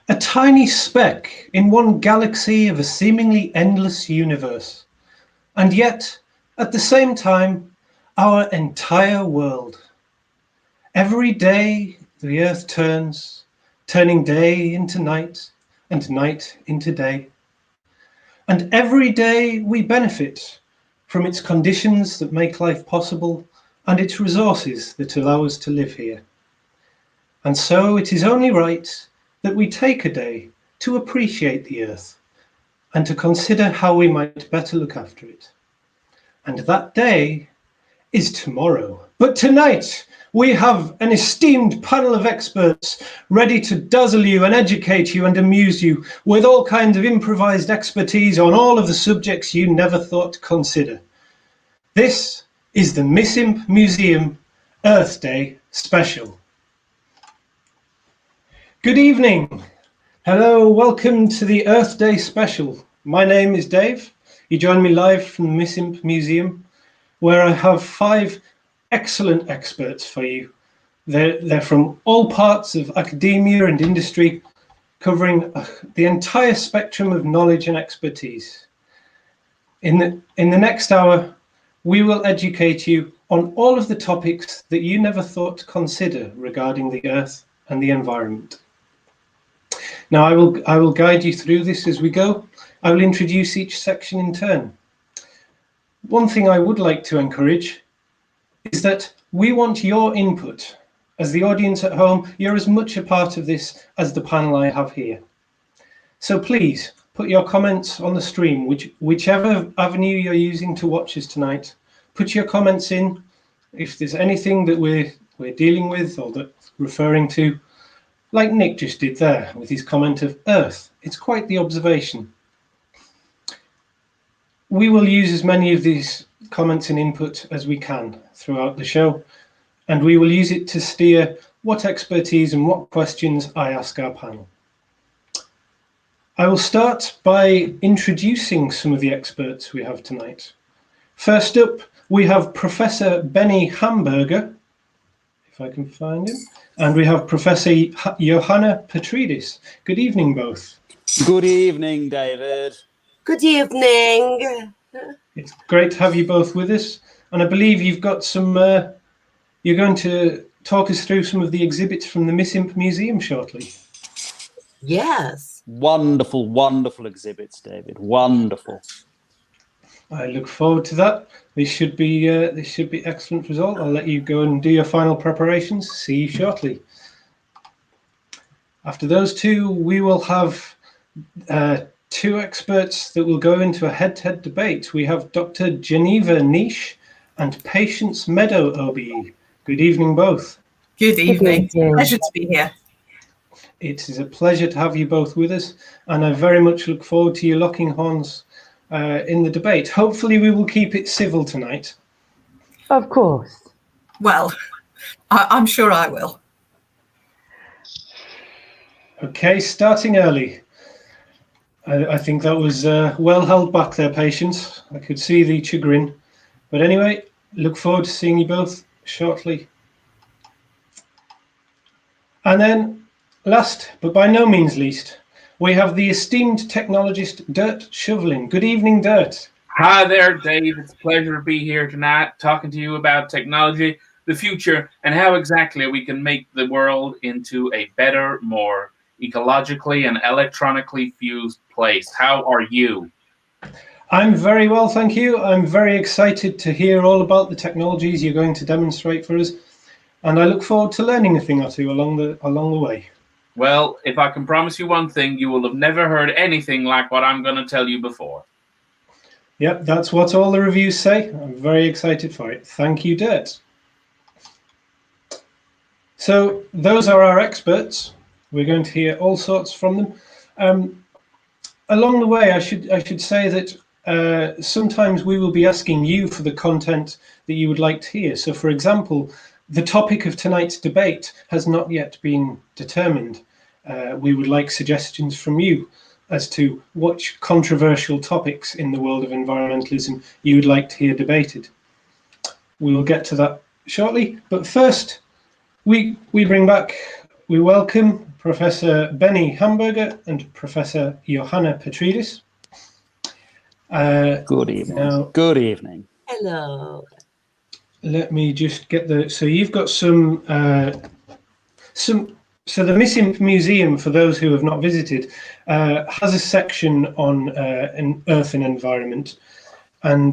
a tiny speck in one galaxy of a seemingly endless universe, and yet, at the same time, our entire world. Every day the Earth turns, turning day into night and night into day. And every day we benefit from its conditions that make life possible and its resources that allow us to live here. And so it is only right that we take a day to appreciate the Earth and to consider how we might better look after it. And that day is tomorrow. But tonight we have an esteemed panel of experts ready to dazzle you and educate you and amuse you with all kinds of improvised expertise on all of the subjects you never thought to consider. This is the MissImp Museum Earth Day special. Good evening. Hello, welcome to the Earth Day special. My name is Dave. You join me live from the MissImp Museum, where I have 5 excellent experts for you. They're from all parts of academia and industry, covering the entire spectrum of knowledge and expertise. In the next hour, we will educate you on all of the topics that you never thought to consider regarding the Earth and the environment. Now, I will guide you through this as we go. I will introduce each section in turn. One thing I would like to encourage is that we want your input. As the audience at home, you're as much a part of this as the panel I have here. So please put your comments on the stream, whichever avenue you're using to watch us tonight. Put your comments in. If there's anything that we're dealing with or that's referring to, like Nick just did there with his comment of Earth, it's quite the observation. We will use as many of these comments and input as we can throughout the show, and we will use it to steer what expertise and what questions I ask our panel. I will start by introducing some of the experts we have tonight. First up, we have Professor Benny Hamburger, if I can find him, and we have Professor Johanna Petridis. Good evening, both. Good evening, David. Good evening. It's great to have you both with us, and I believe you've got some, you're going to talk us through some of the exhibits from the MissImp Museum shortly. Yes. Wonderful, wonderful exhibits, David. Wonderful. I look forward to that. This should be excellent result. I'll let you go and do your final preparations. See you shortly. After those two, we will have 2 experts that will go into a head-to-head debate. We have Dr. Geneva Niche and Patience Meadow OBE. Good evening, both. Good evening. Pleasure to be here. It is a pleasure to have you both with us, and I very much look forward to you locking horns in the debate. Hopefully we will keep it civil tonight. Of course. Well, I'm sure I will. Okay, starting early. I think that was well held back there, Patience. I could see the chagrin. But anyway, look forward to seeing you both shortly. And then, last but by no means least, we have the esteemed technologist, Dirt Shoveling. Good evening, Dirt. Hi there, Dave. It's a pleasure to be here tonight, talking to you about technology, the future, and how exactly we can make the world into a better, more ecologically and electronically fused place. How are you? I'm very well, thank you. I'm very excited to hear all about the technologies you're going to demonstrate for us, and I look forward to learning a thing or two along the way. Well, if I can promise you one thing, you will have never heard anything like what I'm going to tell you before. Yep, that's what all the reviews say. I'm very excited for it. Thank you, Dirt. So those are our experts. We're going to hear all sorts from them. Along the way, I should say that sometimes we will be asking you for the content that you would like to hear. So, for example, the topic of tonight's debate has not yet been determined. We would like suggestions from you as to which controversial topics in the world of environmentalism you would like to hear debated. We will get to that shortly, but first we bring back we welcome Professor Benny Hamburger and Professor Johanna Petridis. Good evening. Now, Good evening. Hello. let me just get the. So you've got some. So the MissImp Museum, for those who have not visited, has a section on Earth and environment. And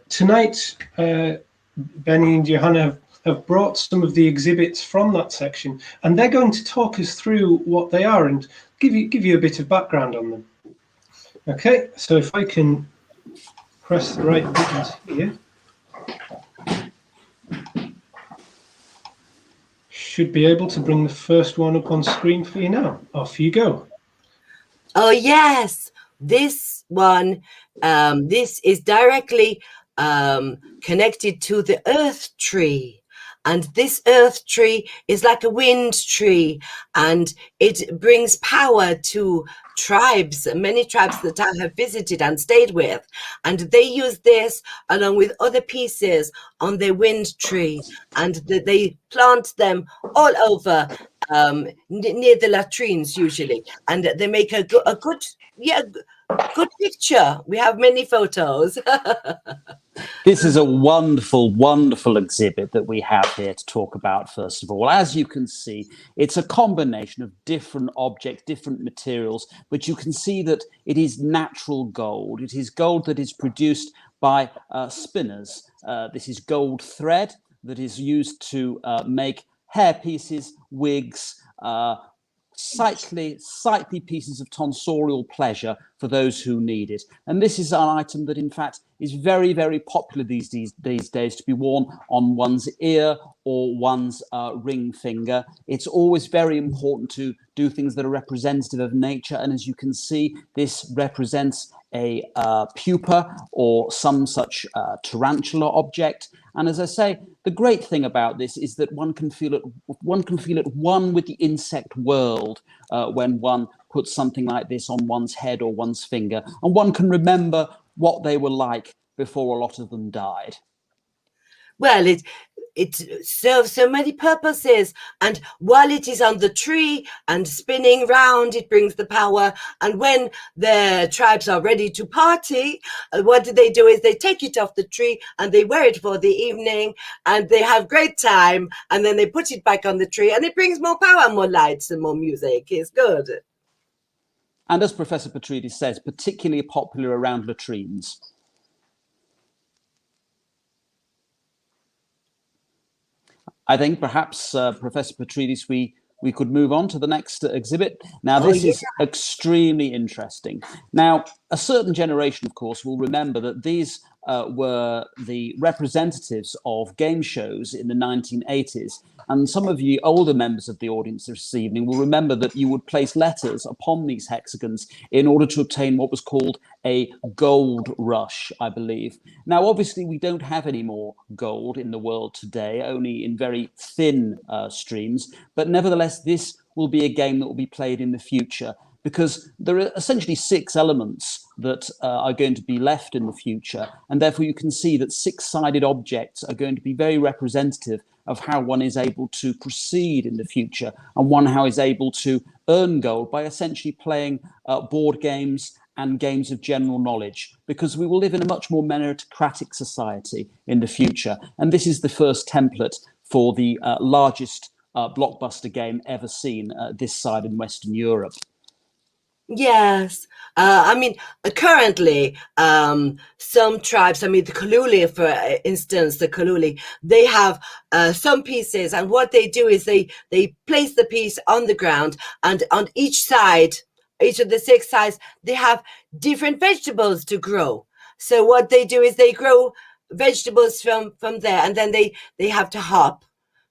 tonight, Benny and Johanna have brought some of the exhibits from that section, and they're going to talk us through what they are and give you a bit of background on them. Okay, so if I can press the right buttons here. Should be able to bring the first one up on screen for you now. Off you go. Oh, yes. This one, this is directly connected to the earth tree. And this earth tree is like a wind tree, and it brings power to tribes, many tribes that I have visited and stayed with. And they use this along with other pieces on their wind tree, and they plant them all over near the latrines usually. And they make a good picture. We have many photos. This is a wonderful, wonderful exhibit that we have here to talk about, first of all. As you can see, it's a combination of different objects, different materials, but you can see that it is natural gold. It is gold that is produced by spinners. This is gold thread that is used to make hair pieces, wigs, sightly pieces of tonsorial pleasure for those who need it. And this is an item that, in fact, is very, very popular these days to be worn on one's ear or one's ring finger. It's always very important to do things that are representative of nature. And as you can see, this represents a pupa or some such tarantula object. And as I say, the great thing about this is that one can feel at one with the insect world when one puts something like this on one's head or one's finger, and one can remember what they were like before a lot of them died. Well, it serves so many purposes, and while it is on the tree and spinning round, it brings the power. And when the tribes are ready to party, what do? Is they take it off the tree and they wear it for the evening, and they have great time, and then they put it back on the tree, and it brings more power, more lights, and more music. It's good. And as Professor Petridis says, particularly popular around latrines. I think perhaps, Professor Petridis, we could move on to the next exhibit. Now, this is extremely interesting. Now, a certain generation, of course, will remember that these were the representatives of game shows in the 1980s. And some of you older members of the audience this evening will remember that you would place letters upon these hexagons in order to obtain what was called a gold rush, I believe. Now, obviously, we don't have any more gold in the world today, only in very thin streams. But nevertheless, this will be a game that will be played in the future, because there are essentially 6 elements that are going to be left in the future. And therefore, you can see that 6-sided objects are going to be very representative of how one is able to proceed in the future, and how is able to earn gold by essentially playing board games and games of general knowledge, because we will live in a much more meritocratic society in the future. And this is the first template for the largest blockbuster game ever seen this side in Western Europe. Yes. I mean, currently, some tribes, I mean, the Kaluli, for instance, the Kaluli, they have some pieces, and what they do is they place the piece on the ground, and on each side, each of the 6 sides, they have different vegetables to grow. So what they do is they grow vegetables from there, and then they have to hop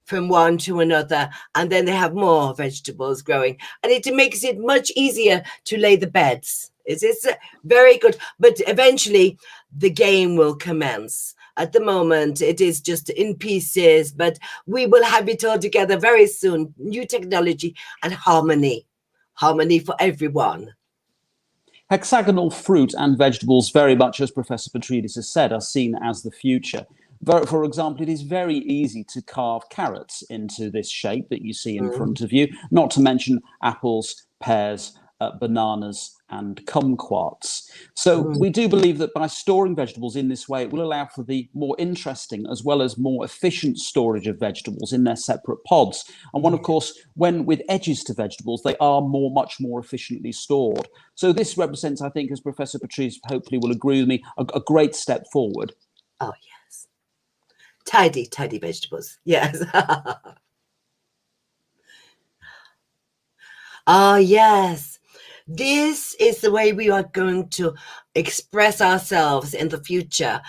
from one to another, and then they have more vegetables growing, and it makes it much easier to lay the beds. It's very good, but eventually the game will commence. At the moment, it is just in pieces, but we will have it all together very soon. New technology and harmony for everyone. Hexagonal fruit and vegetables, very much as Professor Petridis has said, are seen as the future. For example, it is very easy to carve carrots into this shape that you see in front of you, not to mention apples, pears, bananas and kumquats. So we do believe that by storing vegetables in this way, it will allow for the more interesting as well as more efficient storage of vegetables in their separate pods. And one, of course, when with edges to vegetables, they are much more efficiently stored. So this represents, I think, as Professor Patrice hopefully will agree with me, a great step forward. Oh, yes. Tidy vegetables. Yes. Oh, yes. This is the way we are going to express ourselves in the future.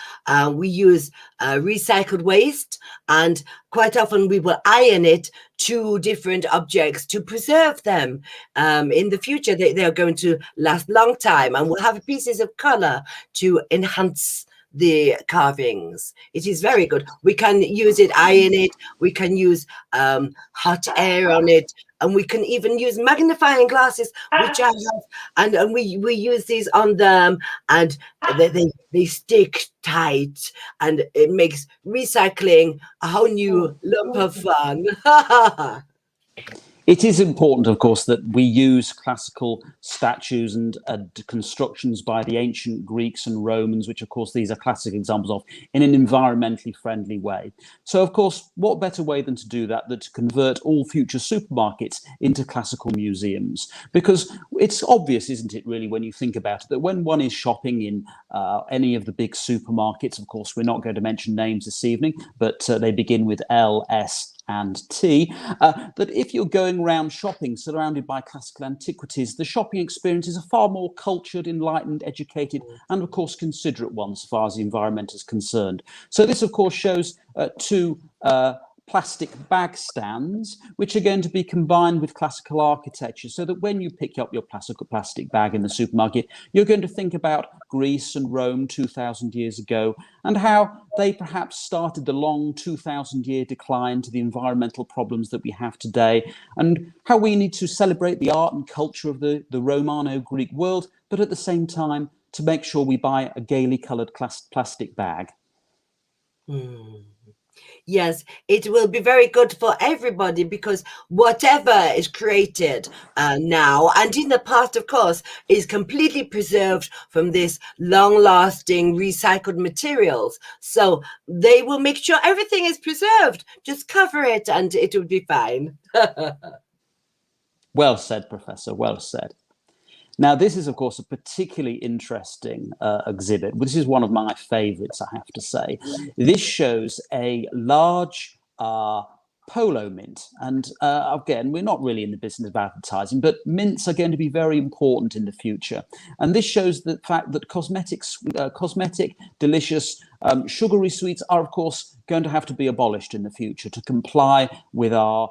We use recycled waste, and quite often we will iron it to different objects to preserve them. In the future, they are going to last a long time, and we'll have pieces of color to enhance the carvings. It is very good. We can use it, iron it. We can use hot air on it. And we can even use magnifying glasses, which I have, and we use these on them, and they stick tight, and it makes recycling a whole new lump of fun. It is important, of course, that we use classical statues and constructions by the ancient Greeks and Romans, which, of course, these are classic examples of, in an environmentally friendly way. So, of course, what better way than to do that than to convert all future supermarkets into classical museums? Because it's obvious, isn't it, really, when you think about it, that when one is shopping in any of the big supermarkets, of course, we're not going to mention names this evening, but they begin with L, S, and T, that if you're going around shopping surrounded by classical antiquities, the shopping experience is a far more cultured, enlightened, educated, and of course considerate one as far as the environment is concerned. So this, of course, shows two plastic bag stands, which are going to be combined with classical architecture, so that when you pick up your plastic bag in the supermarket, you're going to think about Greece and Rome 2,000 years ago, and how they perhaps started the long 2,000-year decline to the environmental problems that we have today, and how we need to celebrate the art and culture of the Romano-Greek world, but at the same time to make sure we buy a gaily coloured plastic bag. Yes, it will be very good for everybody, because whatever is created now and in the past, of course, is completely preserved from this long-lasting recycled materials. So they will make sure everything is preserved. Just cover it and it will be fine. Well said, Professor, well said. Now, this is, of course, a particularly interesting exhibit. This is one of my favourites, I have to say. This shows a large polo mint. And again, we're not really in the business of advertising, but mints are going to be very important in the future. And this shows the fact that cosmetic, delicious, sugary sweets are, of course, going to have to be abolished in the future to comply with our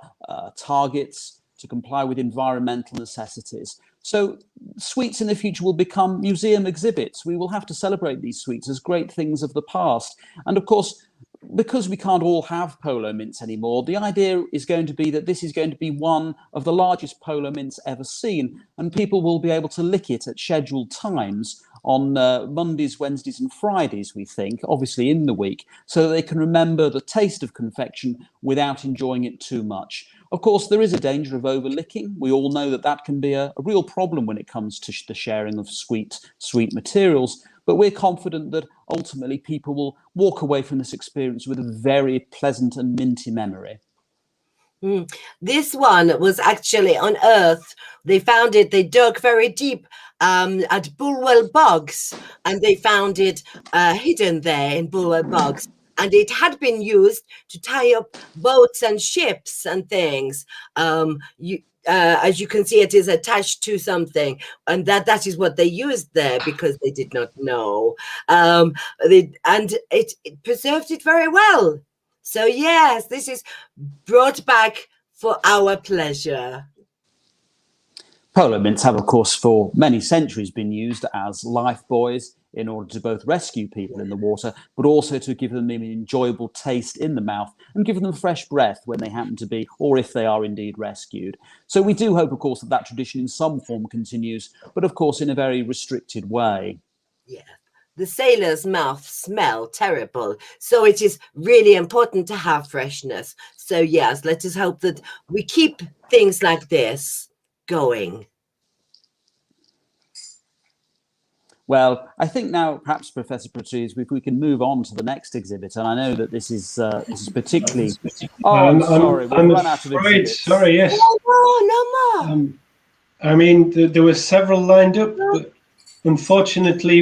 targets, to comply with environmental necessities. So sweets in the future will become museum exhibits. We will have to celebrate these sweets as great things of the past. And of course, because we can't all have polo mints anymore, the idea is going to be that this is going to be one of the largest polo mints ever seen, and people will be able to lick it at scheduled times on Mondays, Wednesdays and Fridays, we think, obviously in the week, so that they can remember the taste of confection without enjoying it too much. Of course, there is a danger of over-licking. We all know that that can be a real problem when it comes to the sharing of sweet materials, but we're confident that ultimately people will walk away from this experience with a very pleasant and minty memory. This one was actually unearthed. They found it, they dug very deep at Bulwell Bogs, and they found it hidden there in Bulwell Bogs. And it had been used to tie up boats and ships and things. As you can see, it is attached to something, and that is what they used there because they did not know. And it preserved it very well. So yes, this is brought back for our pleasure. Polo mints have, of course, for many centuries been used as life buoys in order to both rescue people in the water, but also to give them an enjoyable taste in the mouth and give them fresh breath when they happen to be, or if they are indeed rescued. So we do hope, of course, that tradition in some form continues, but of course in a very restricted way. Yeah, the sailor's mouth smell terrible. So it is really important to have freshness. So yes, let us hope that we keep things like this going. Well, I think now perhaps, Professor Patridis, if we can move on to the next exhibit, and I know that this is particularly. Oh, I'm sorry, we've run out of exhibits. Sorry, yes. No more. I mean, there were several lined up, but unfortunately,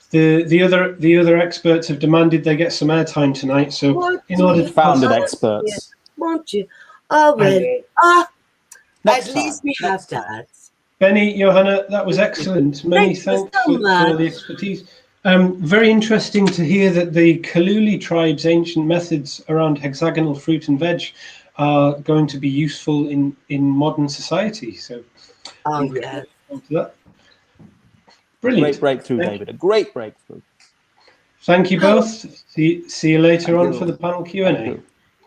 the other experts have demanded they get some airtime tonight. So, in order to founded experts, won't you? Oh well. At least we have that. Benny, Johanna, that was excellent. Many thanks for all the expertise. Very interesting to hear that the Kaluli tribe's ancient methods around hexagonal fruit and veg are going to be useful in modern society. So, yes. That. Brilliant. Great breakthrough, David. A great breakthrough. Thank you both. See you later on for the panel Q&A.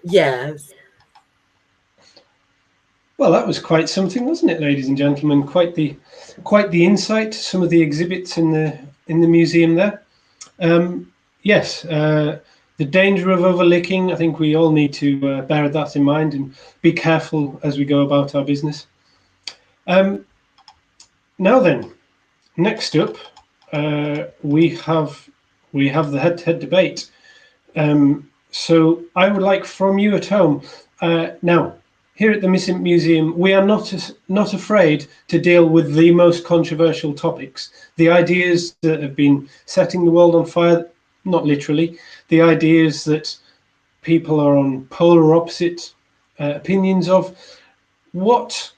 Yes. Well, that was quite something, wasn't it, ladies and gentlemen? Quite the insight to some of the exhibits in the museum there. Yes, the danger of overlicking. I think we all need to bear that in mind and be careful as we go about our business. Now then, next up, we have the head-to-head debate. So I would like from you at home now. Here at the MissImp Museum, we are not afraid to deal with the most controversial topics, the ideas that have been setting the world on fire, not literally, the ideas that people are on polar opposite opinions of. What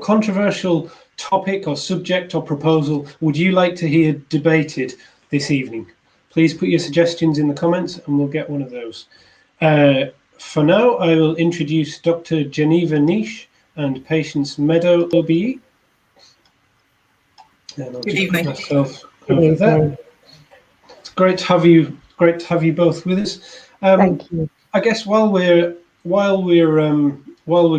controversial topic or subject or proposal would you like to hear debated this evening? Please put your suggestions in the comments and we'll get one of those. For now, I will introduce Dr. Geneva Niche and Patience Meadow OBE. And I'll Good just evening. put myself over there. It's great to have you both with us. Thank you. I guess while we're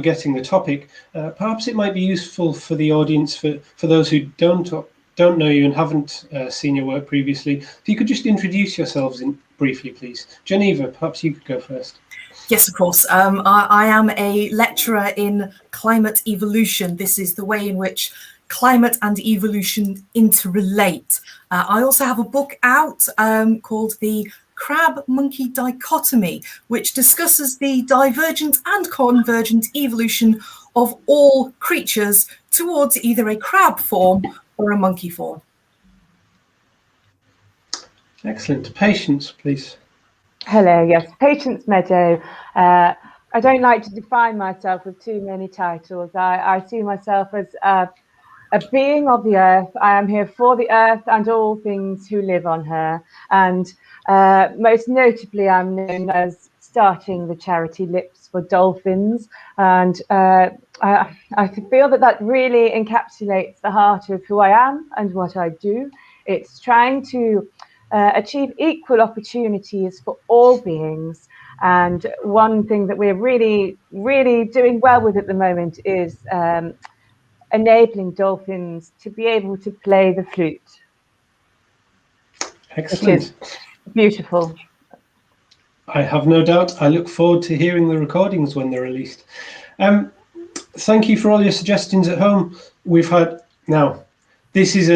getting the topic, perhaps it might be useful for the audience, for those who don't know you and haven't seen your work previously, if you could just introduce yourselves briefly, please. Geneva, perhaps you could go first. Yes, of course. I am a lecturer in climate evolution. This is the way in which climate and evolution interrelate. I also have a book out called The Crab-Monkey Dichotomy, which discusses the divergent and convergent evolution of all creatures towards either a crab form or a monkey form. Excellent. Patience, please. Hello, yes, Patience Meadow. I don't like to define myself with too many titles. I see myself as a being of the earth. I am here for the earth and all things who live on her. And most notably, I'm known as starting the charity Lips for Dolphins. And I feel that really encapsulates the heart of who I am and what I do. It's trying to achieve equal opportunities for all beings. And one thing that we're really, really doing well with at the moment is enabling dolphins to be able to play the flute. Excellent. Which is beautiful. I have no doubt. I look forward to hearing the recordings when they're released. Thank you for all your suggestions at home. We've had now. This is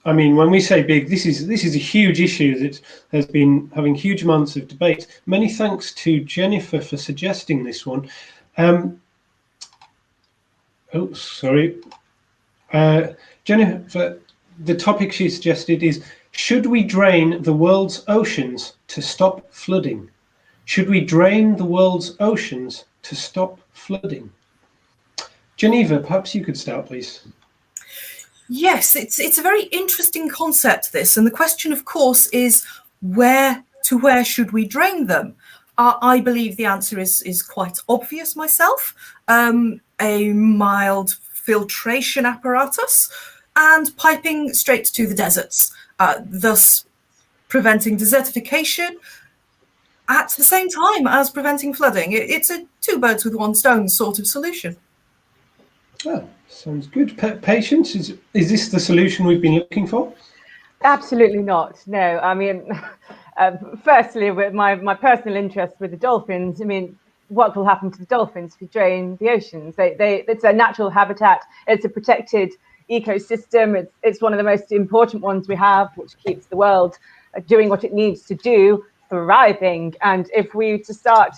I mean, when we say big, this is a huge issue that has been having huge amounts of debate. Many thanks to Jennifer for suggesting this one. Oh, sorry. Jennifer, the topic she suggested is, should we drain the world's oceans to stop flooding? Should we drain the world's oceans to stop flooding? Geneva, perhaps you could start, please. Yes, it's a very interesting concept, this. And the question, of course, is where should we drain them? I believe the answer is quite obvious myself. A mild filtration apparatus and piping straight to the deserts, thus preventing desertification at the same time as preventing flooding. It's a two birds with one stone sort of solution. Oh, sounds good. Patience, is this the solution we've been looking for? Absolutely not. No, I mean, firstly, with my personal interest with the dolphins, I mean, what will happen to the dolphins if you drain the oceans? It's a natural habitat. It's a protected ecosystem. It's one of the most important ones we have, which keeps the world doing what it needs to do, thriving. And if we to start,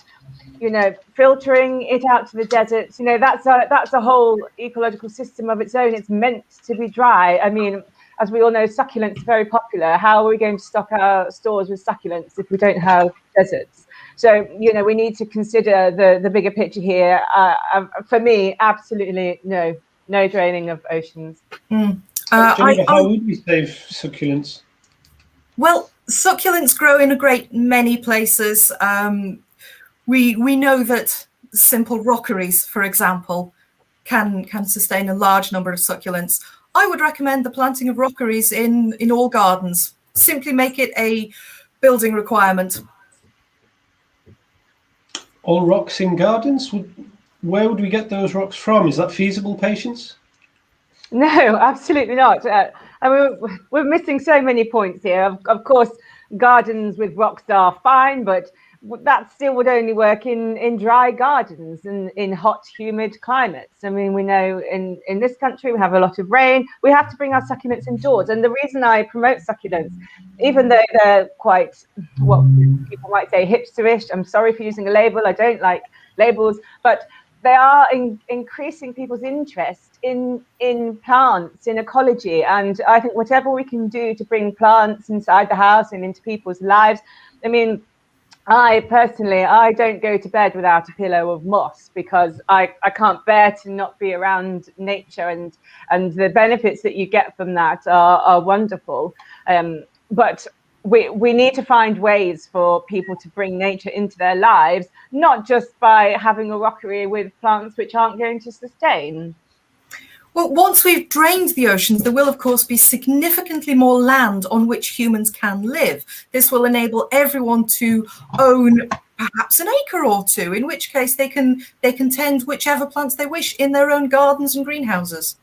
filtering it out to the deserts, that's a whole ecological system of its own. It's meant to be dry. I mean, as we all know, succulents are very popular. How are we going to stock our stores with succulents if we don't have deserts? So, we need to consider the bigger picture here. For me, absolutely no draining of oceans. Geneva, how would we save succulents? Well, succulents grow in a great many places. We know that simple rockeries, for example, can sustain a large number of succulents. I would recommend the planting of rockeries in all gardens. Simply make it a building requirement. All rocks in gardens? Where would we get those rocks from? Is that feasible, Patience? No, absolutely not. I mean, we're missing so many points here. Of course, gardens with rocks are fine, but that still would only work in dry gardens and in hot, humid climates. I mean, we know in this country we have a lot of rain. We have to bring our succulents indoors. And the reason I promote succulents, even though they're quite, what people might say, hipsterish, I'm sorry for using a label, I don't like labels, but they are increasing people's interest in plants, in ecology. And I think whatever we can do to bring plants inside the house and into people's lives, I mean, I personally don't go to bed without a pillow of moss, because I can't bear to not be around nature, and the benefits that you get from that are wonderful. But we need to find ways for people to bring nature into their lives, not just by having a rockery with plants which aren't going to sustain. Well, once we've drained the oceans, there will, of course, be significantly more land on which humans can live. This will enable everyone to own perhaps an acre or two, in which case they can tend whichever plants they wish in their own gardens and greenhouses.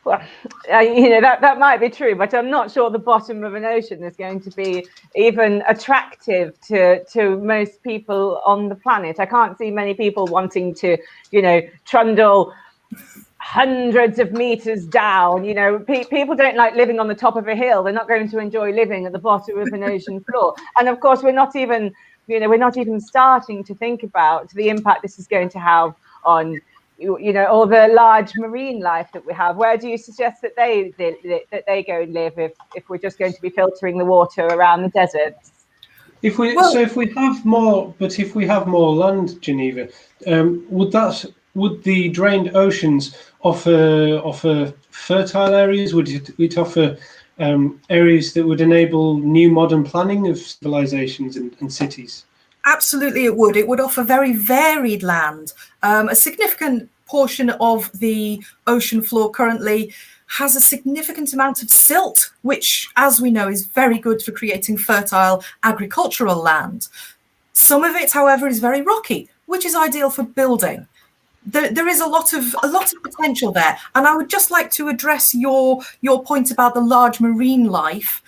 Well, that might be true, but I'm not sure the bottom of an ocean is going to be even attractive to most people on the planet. I can't see many people wanting to, trundle hundreds of meters down. People don't like living on the top of a hill. They're not going to enjoy living at the bottom of an ocean floor. And of course, we're not even starting to think about the impact this is going to have on all the large marine life that we have. Where do you suggest that they go and live if we're just going to be filtering the water around the deserts? If we have more land, Geneva, would the drained oceans offer fertile areas? Would it offer areas that would enable new modern planning of civilizations and cities? Absolutely, it would. It would offer very varied land. A significant portion of the ocean floor currently has a significant amount of silt, which, as we know, is very good for creating fertile agricultural land. Some of it, however, is very rocky, which is ideal for building. There is a lot of potential there, and I would just like to address your point about the large marine life.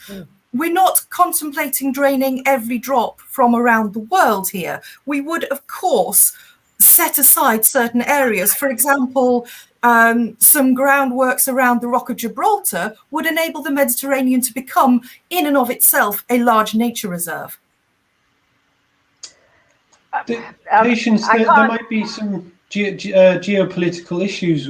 We're not contemplating draining every drop from around the world here. We would, of course, set aside certain areas. For example, some groundworks around the Rock of Gibraltar would enable the Mediterranean to become, in and of itself, a large nature reserve. Patience, there might be some geopolitical issues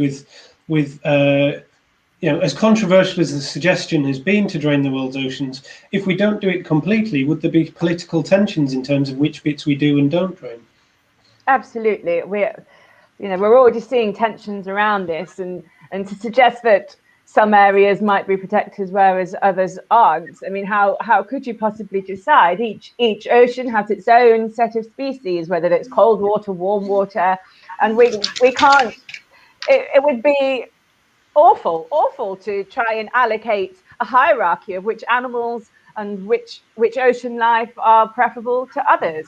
with as controversial as the suggestion has been to drain the world's oceans. If we don't do it completely, would there be political tensions in terms of which bits we do and don't drain? Absolutely. We're already seeing tensions around this, and to suggest that some areas might be protected whereas others aren't. I mean, how could you possibly decide? Each ocean has its own set of species, whether it's cold water, warm water, and we can't. It would be awful to try and allocate a hierarchy of which animals and which ocean life are preferable to others.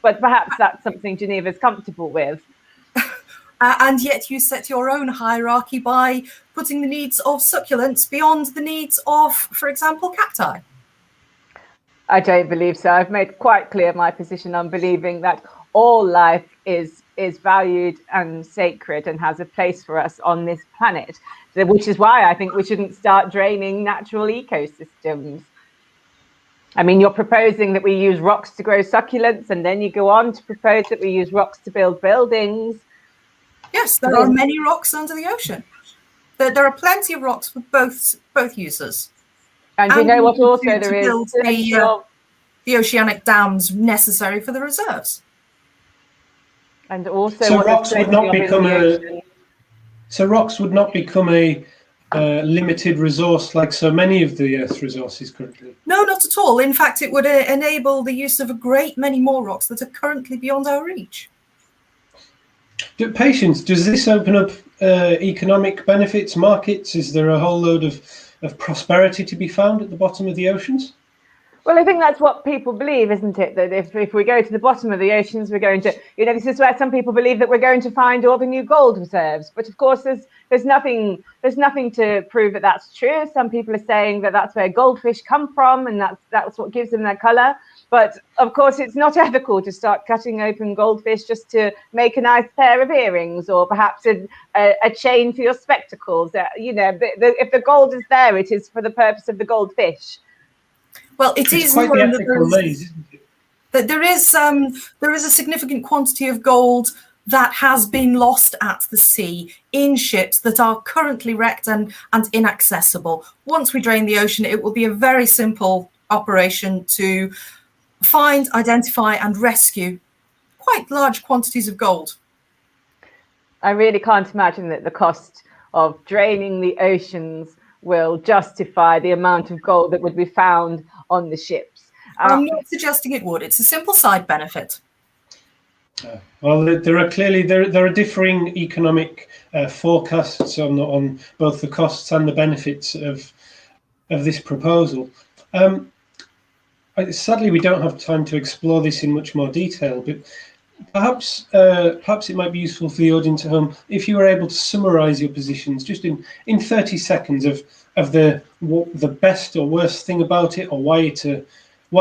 But perhaps that's something Geneva's comfortable with. and yet you set your own hierarchy by putting the needs of succulents beyond the needs of, for example, cacti. I don't believe so. I've made quite clear my position on believing that all life is valued and sacred and has a place for us on this planet, which is why I think we shouldn't start draining natural ecosystems. I mean, you're proposing that we use rocks to grow succulents, and then you go on to propose that we use rocks to build buildings. Yes, there are many rocks under the ocean. There are plenty of rocks for both users. And you know what also there is? Build the oceanic dams necessary for the reserves. And also, so rocks would not become a limited resource like so many of the Earth's resources currently. No, not at all. In fact, it would enable the use of a great many more rocks that are currently beyond our reach. Patience, does this open up economic benefits, markets? Is there a whole load of prosperity to be found at the bottom of the oceans? Well, I think that's what people believe, isn't it? That if we go to the bottom of the oceans, we're going to, this is where some people believe that we're going to find all the new gold reserves. But of course, there's nothing to prove that that's true. Some people are saying that that's where goldfish come from, and that's what gives them their color. But of course, it's not ethical to start cutting open goldfish just to make a nice pair of earrings, or perhaps a chain for your spectacles. If the gold is there, it is for the purpose of the goldfish. Well, it is quite the ethical maze, isn't it? That there is a significant quantity of gold that has been lost at the sea in ships that are currently wrecked and inaccessible. Once we drain the ocean, it will be a very simple operation to find, identify, and rescue quite large quantities of gold. I really can't imagine that the cost of draining the oceans will justify the amount of gold that would be found on the ships. I'm not suggesting it would. It's a simple side benefit. Well, there are differing economic forecasts on both the costs and the benefits of this proposal. Sadly, we don't have time to explore this in much more detail, but perhaps it might be useful for the audience at home if you were able to summarize your positions just in 30 seconds of the best or worst thing about it, or why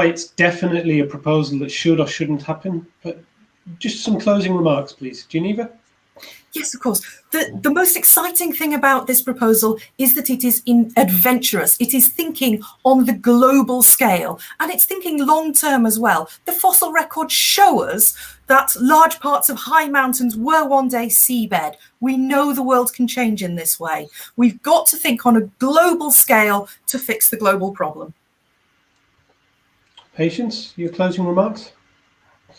it's definitely a proposal that should or shouldn't happen. But just some closing remarks, please. Geneva? Yes, of course. The most exciting thing about this proposal is that it is adventurous. It is thinking on the global scale, and it's thinking long term as well. The fossil records show us that large parts of high mountains were one day seabed. We know the world can change in this way. We've got to think on a global scale to fix the global problem. Patience, your closing remarks?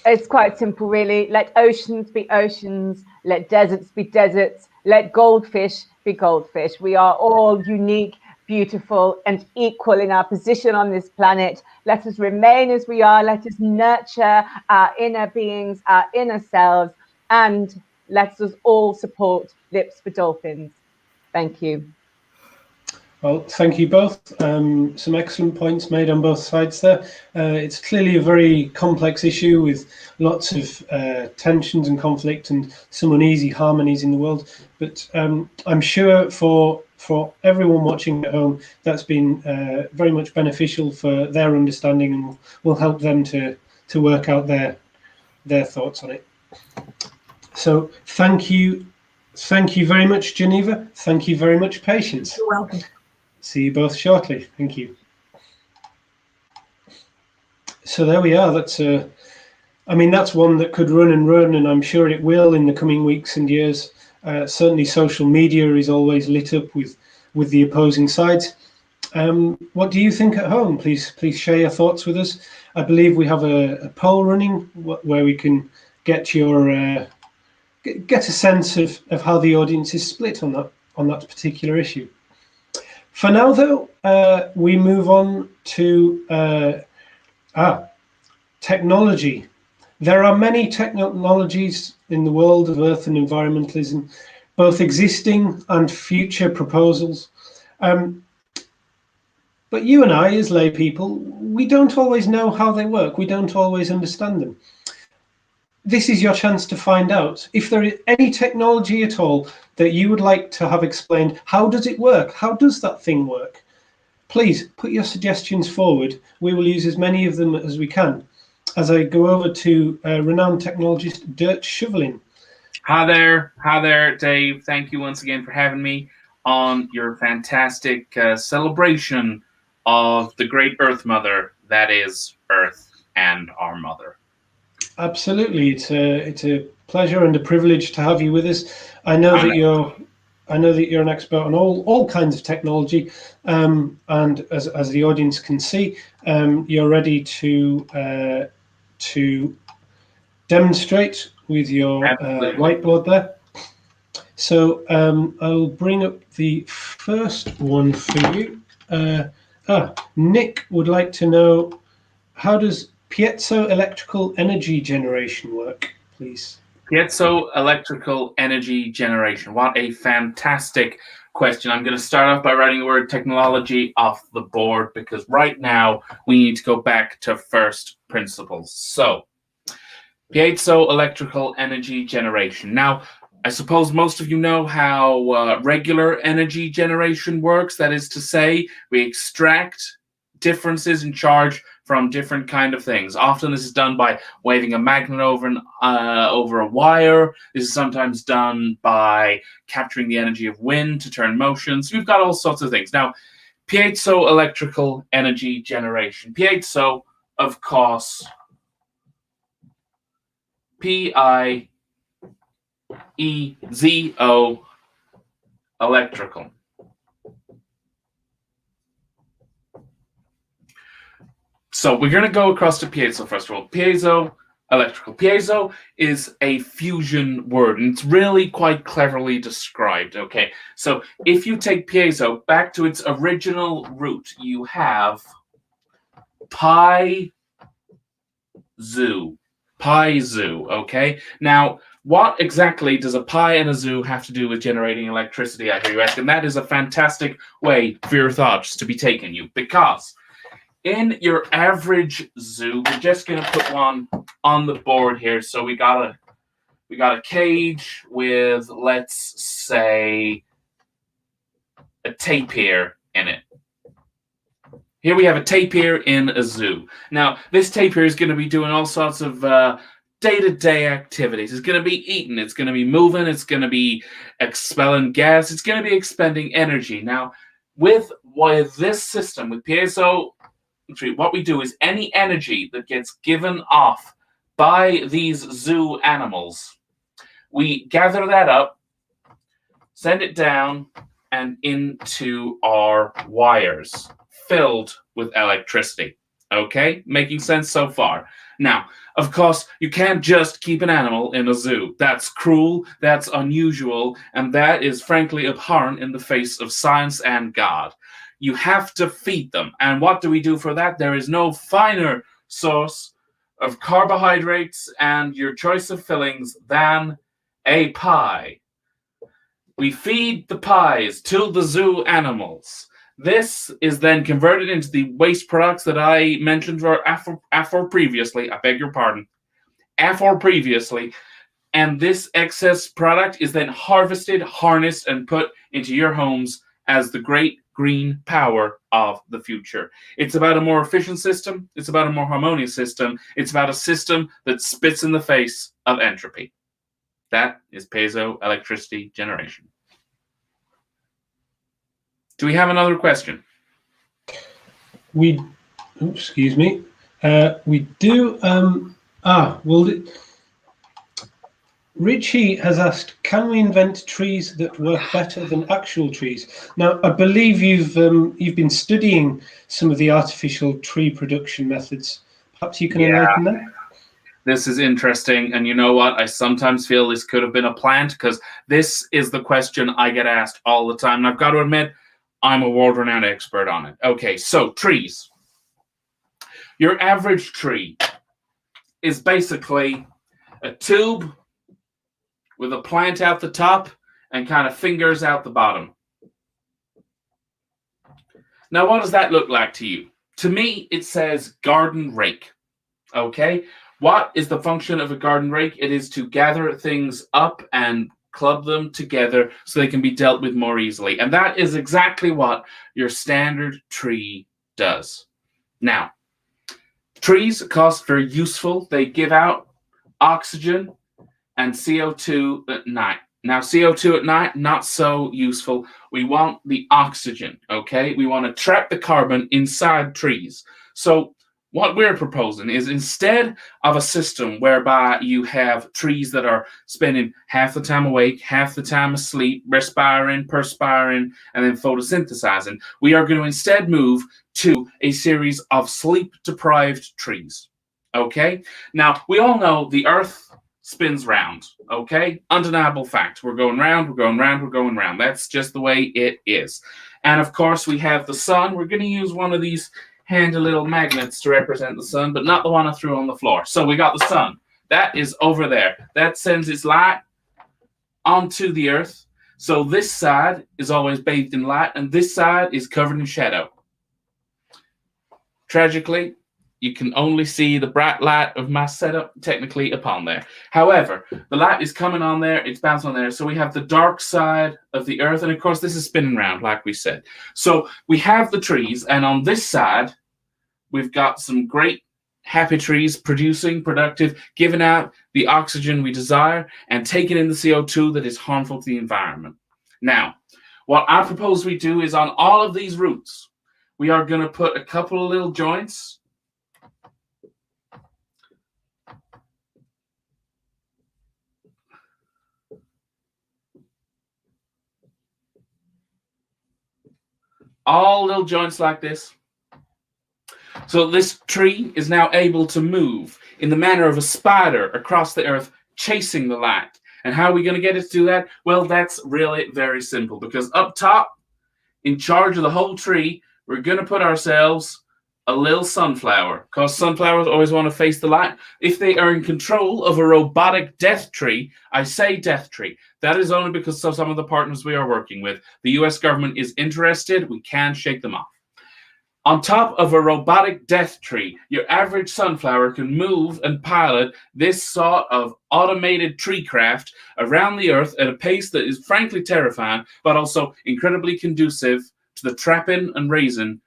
It's quite simple, really. Let oceans be oceans. Let deserts be deserts. Let goldfish be goldfish. We are all unique, beautiful, and equal in our position on this planet. Let us remain as we are. Let us nurture our inner beings, our inner selves, and let us all support Lips for Dolphins. Thank you. Well, thank you both. Some excellent points made on both sides there. It's clearly a very complex issue with lots of tensions and conflict and some uneasy harmonies in the world. But I'm sure for everyone watching at home, that's been very much beneficial for their understanding, and will help them to work out their thoughts on it. So thank you very much, Geneva. Thank you very much, Patience. You're welcome. See you both shortly. Thank you. So there we are. That's one that could run and run, and I'm sure it will in the coming weeks and years. Certainly, social media is always lit up with the opposing sides. What do you think at home? Please share your thoughts with us. I believe we have a poll running where we can get a sense of how the audience is split on that particular issue. For now, though, we move on to technology. There are many technologies in the world of Earth and environmentalism, both existing and future proposals. But you and I, as lay people, we don't always know how they work. We don't always understand them. this is your chance to find out. If there is any technology at all that you would like to have explained, how does it work? How does that thing work? Please put your suggestions forward. We will use as many of them as we can. As I go over to renowned technologist Dirt Shoveling. Hi there, Dave. Thank you once again for having me on your fantastic celebration of the great Earth Mother that is Earth and our Mother. Absolutely, it's a pleasure and a privilege to have you with us. I know that you're an expert on all kinds of technology, and as the audience can see, you're ready to demonstrate with your whiteboard there. So I'll bring up the first one for you. Nick would like to know, how does piezo electrical energy generation work, please? Piezo electrical energy generation. What a fantastic question. I'm going to start off by writing the word technology off the board, because right now we need to go back to first principles. So, piezo electrical energy generation. Now, I suppose most of you know how regular energy generation works. That is to say, we extract differences in charge from different kind of things. Often this is done by waving a magnet over a wire. This is sometimes done by capturing the energy of wind to turn motions. We've got all sorts of things. Now, piezo electrical energy generation. Piezo, of course, P-I-E-Z-O, electrical. So we're going to go across to piezo first of all. Piezo electrical. Piezo is a fusion word, and it's really quite cleverly described. Okay, so if you take piezo back to its original root, you have Piezo. Okay, now what exactly does a pi and a zoo have to do with generating electricity, I hear you ask? And that is a fantastic way for your thoughts to be taken, because in your average zoo, we're just going to put one on the board here. So we got a cage with, let's say, a tapir in it. Here we have a tapir in a zoo. Now, this tapir is going to be doing all sorts of day-to-day activities. It's going to be eating. It's going to be moving. It's going to be expelling gas. It's going to be expending energy. Now, with this system, with piezo, what we do is any energy that gets given off by these zoo animals, we gather that up, send it down and into our wires filled with electricity. Okay, making sense so far? Now, of course, you can't just keep an animal in a zoo. That's cruel, that's unusual, and that is frankly abhorrent in the face of science and God. You have to feed them. And what do we do for that? There is no finer source of carbohydrates and your choice of fillings than a pie. We feed the pies to the zoo animals. This is then converted into the waste products that I mentioned afor previously. I beg your pardon. Afor previously. And this excess product is then harvested, harnessed, and put into your homes as the great green power of the future. It's about a more efficient system. It's about a more harmonious system. It's about a system that spits in the face of entropy. That is piezo electricity generation. Do we have another question? Excuse me. We do. Richie has asked, can we invent trees that work better than actual trees? Now, I believe you've been studying some of the artificial tree production methods. Perhaps you can enlighten them? This is interesting. And you know what? I sometimes feel this could have been a plant, because this is the question I get asked all the time. And I've got to admit, I'm a world-renowned expert on it. Okay, so trees. Your average tree is basically a tube with a plant out the top and kind of fingers out the bottom. Now, what does that look like to you? To me, it says garden rake. Okay? What is the function of a garden rake? It is to gather things up and club them together so they can be dealt with more easily. And that is exactly what your standard tree does. Now, trees, of course, very useful. They give out oxygen and CO2 at night. Now, CO2 at night, not so useful. We want the oxygen, okay? We want to trap the carbon inside trees. So what we're proposing is, instead of a system whereby you have trees that are spending half the time awake, half the time asleep, respiring, perspiring, and then photosynthesizing, we are going to instead move to a series of sleep-deprived trees, okay? Now, we all know the Earth spins round, okay? Undeniable fact. We're going round, we're going round, we're going round. That's just the way it is. And of course, we have the sun. We're going to use one of these handy little magnets to represent the sun, but not the one I threw on the floor. So we got the sun. That is over there. That sends its light onto the Earth. So this side is always bathed in light, and this side is covered in shadow. Tragically, you can only see the bright light of my setup technically upon there. However, the light is coming on there, it's bouncing on there. So we have the dark side of the Earth, and of course this is spinning around, like we said. So we have the trees, and on this side, we've got some great happy trees producing, productive, giving out the oxygen we desire, and taking in the CO2 that is harmful to the environment. Now, what I propose we do is, on all of these roots, we are going to put a couple of little joints. All little joints like this. So this tree is now able to move in the manner of a spider across the Earth, chasing the light. And how are we going to get it to do that? Well, that's really very simple, because up top, in charge of the whole tree, we're going to put ourselves a little sunflower, because sunflowers always want to face the light. If they are in control of a robotic death tree, I say death tree, that is only because of some of the partners we are working with. The US government is interested. We can't shake them off. On top of a robotic death tree, your average sunflower can move and pilot this sort of automated tree craft around the Earth at a pace that is frankly terrifying, but also incredibly conducive to the trapping and raising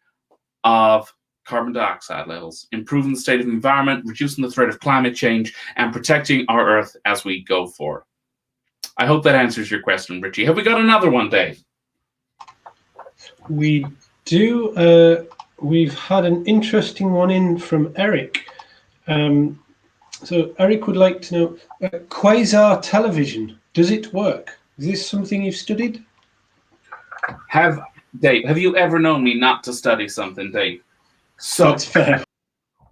of carbon dioxide levels, improving the state of the environment, reducing the threat of climate change, and protecting our Earth as we go forward. I hope that answers your question, Richie. Have we got another one, Dave? We do. We've had an interesting one in from Eric. So Eric would like to know, Quasar television, does it work? Is this something you've studied? Dave, have you ever known me not to study something, Dave? So, that's fair.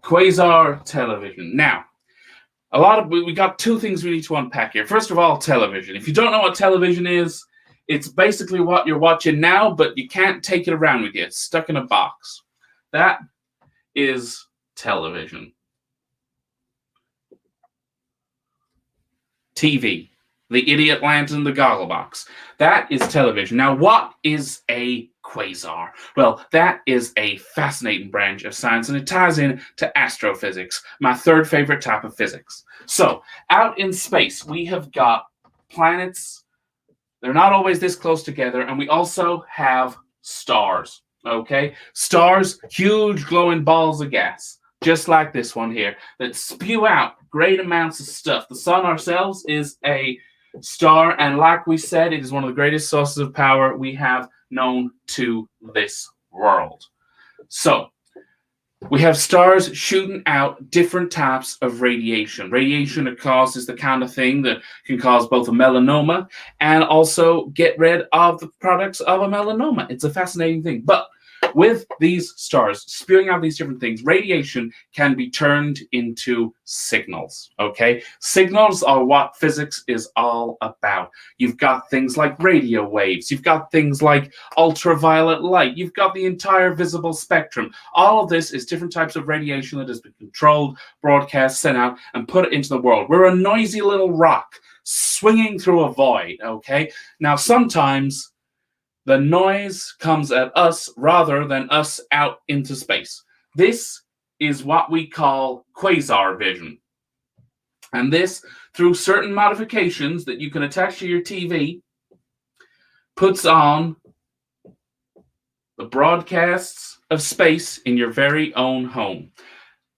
Quasar television. Now, we got two things we need to unpack here. First of all, television. If you don't know what television is, it's basically what you're watching now, but you can't take it around with you. It's stuck in a box. That is television. TV. The idiot lantern, the goggle box. That is television. Now, what is a quasar? Well, that is a fascinating branch of science, and it ties in to astrophysics, my third favorite type of physics. So, out in space, we have got planets. They're not always this close together, and we also have stars, okay? Stars, huge glowing balls of gas, just like this one here, that spew out great amounts of stuff. The sun ourselves is a star, and like we said, it is one of the greatest sources of power we have known to this world. So, we have stars shooting out different types of radiation. Radiation, of course, is the kind of thing that can cause both a melanoma and also get rid of the products of a melanoma. It's a fascinating thing. But with these stars spewing out these different things, radiation can be turned into signals, okay? Signals are what physics is all about. You've got things like radio waves. You've got things like ultraviolet light. You've got the entire visible spectrum. All of this is different types of radiation that has been controlled, broadcast, sent out, and put into the world. We're a noisy little rock swinging through a void, okay? Now, sometimes the noise comes at us rather than us out into space. This is what we call Quasar Vision. And this, through certain modifications that you can attach to your TV, puts on the broadcasts of space in your very own home.